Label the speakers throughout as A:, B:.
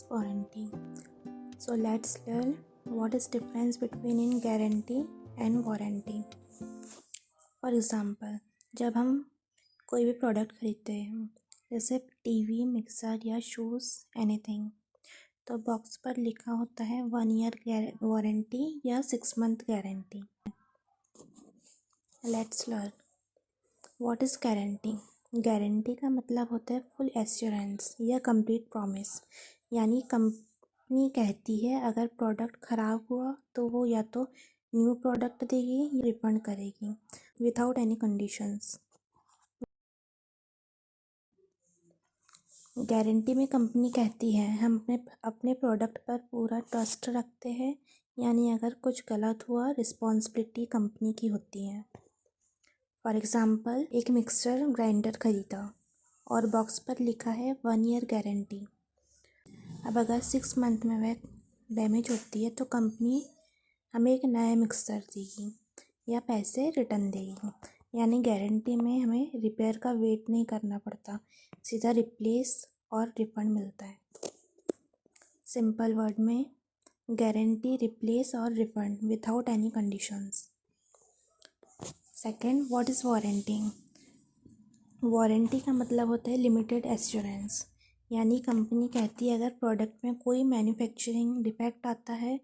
A: is warranty? So let's learn what is difference between in guarantee and warranty. For example, जब हम कोई भी product खरीदते हैं जैसे टीवी, मिक्सर या शूज़ एनीथिंग, तो बॉक्स पर लिखा होता है 1 ईयर वारंटी या 6 month guarantee. Let's learn what is guarantee. Guarantee का मतलब होता है फुल एश्योरेंस या कंप्लीट प्रॉमिस, यानी कंपनी कहती है अगर प्रोडक्ट ख़राब हुआ तो वो या तो न्यू प्रोडक्ट देगी या रिफंड करेगी विदाउट एनी कंडीशंस। गारंटी में कंपनी कहती है हम अपने प्रोडक्ट पर पूरा ट्रस्ट रखते हैं, यानी अगर कुछ गलत हुआ रिस्पॉन्सिबिलिटी कंपनी की होती है। फॉर एग्ज़ाम्पल, एक मिक्सर ग्राइंडर ख़रीदा और बॉक्स पर लिखा है 1 ईयर गारंटी। अब अगर 6 मंथ में वह डैमेज होती है तो कंपनी हमें एक नया मिक्सर देगी या पैसे रिटर्न देगी, यानी गारंटी में हमें रिपेयर का वेट नहीं करना पड़ता, सीधा रिप्लेस और रिफंड मिलता है। सिंपल वर्ड में गारंटी, रिप्लेस और refund without any conditions. Second, what is warranty. Warranty का मतलब होता है लिमिटेड एश्योरेंस, यानी कंपनी कहती है अगर प्रोडक्ट में कोई मैन्युफैक्चरिंग डिफेक्ट आता है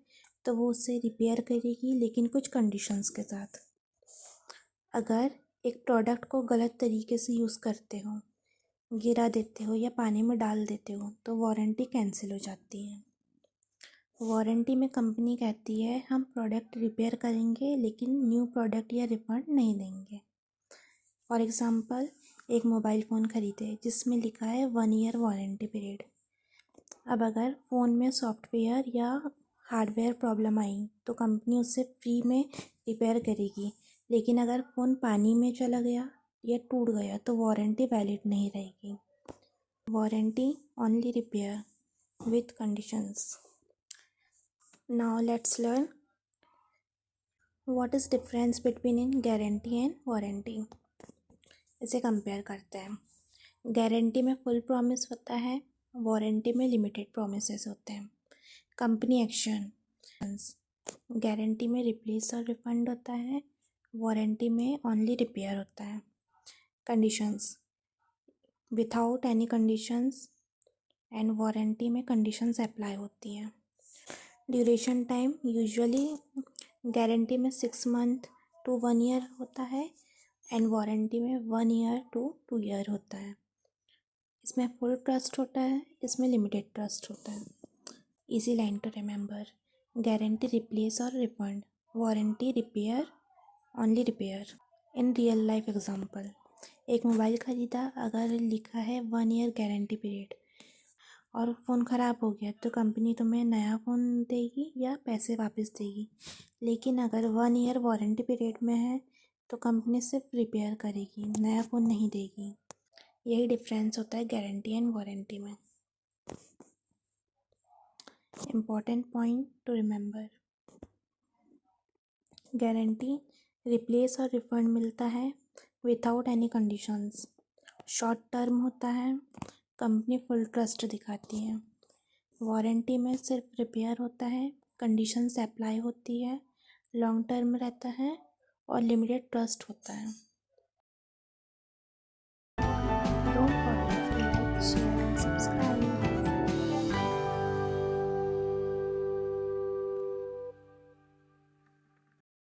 A: तो वो उसे रिपेयर करेगी, लेकिन कुछ कंडीशंस के साथ। अगर एक प्रोडक्ट को गलत तरीके से यूज़ करते हो, गिरा देते हो या पानी में डाल देते हो तो वारंटी कैंसिल हो जाती है। वारंटी में कंपनी कहती है हम प्रोडक्ट रिपेयर करेंगे लेकिन न्यू प्रोडक्ट या रिफंड नहीं देंगे। फॉर एग्ज़ाम्पल, एक मोबाइल फ़ोन ख़रीदे जिसमें लिखा है 1 ईयर वारंटी पीरियड। अब अगर फ़ोन में सॉफ्टवेयर या हार्डवेयर प्रॉब्लम आई तो कंपनी उसे फ्री में रिपेयर करेगी, लेकिन अगर फ़ोन पानी में चला गया या टूट गया तो वारंटी वैलिड नहीं रहेगी। Warranty only repair with conditions. Now let's learn what is difference between in guarantee and warranty. इसे कंपेयर करते हैं। गारंटी में फुल प्रॉमिस होता है, वारंटी में लिमिटेड प्रॉमिसेस होते हैं। कंपनी एक्शन, गारंटी में रिप्लेस और रिफंड होता है, वारंटी में ओनली रिपेयर होता है। Conditions, without any conditions and warranty में कंडीशंस अप्लाई होती हैं। ड्यूरेशन टाइम, यूजुअली गारंटी में 6 मंथ टू 1 ईयर होता है एंड वारंटी में 1 ईयर टू 2 ईयर होता है। इसमें फुल ट्रस्ट होता है, इसमें लिमिटेड ट्रस्ट होता है। Easy line to remember, guarantee replace और refund, warranty repair only repair. In real life example, एक मोबाइल ख़रीदा, अगर लिखा है 1 ईयर गारंटी पीरियड और फ़ोन ख़राब हो गया तो कंपनी तुम्हें नया फ़ोन देगी या पैसे वापस देगी, लेकिन अगर 1 ईयर वारंटी पीरियड में है तो कंपनी सिर्फ रिपेयर करेगी, नया फ़ोन नहीं देगी। यही डिफरेंस होता है गारंटी एंड वारंटी में। Important point two remember, guarantee replace और रिफंड मिलता है without any conditions, short term होता है, कंपनी फुल ट्रस्ट दिखाती है। वारंटी में सिर्फ रिपेयर होता है, कंडीशंस अप्लाई होती है, लॉन्ग टर्म रहता है और लिमिटेड ट्रस्ट होता है।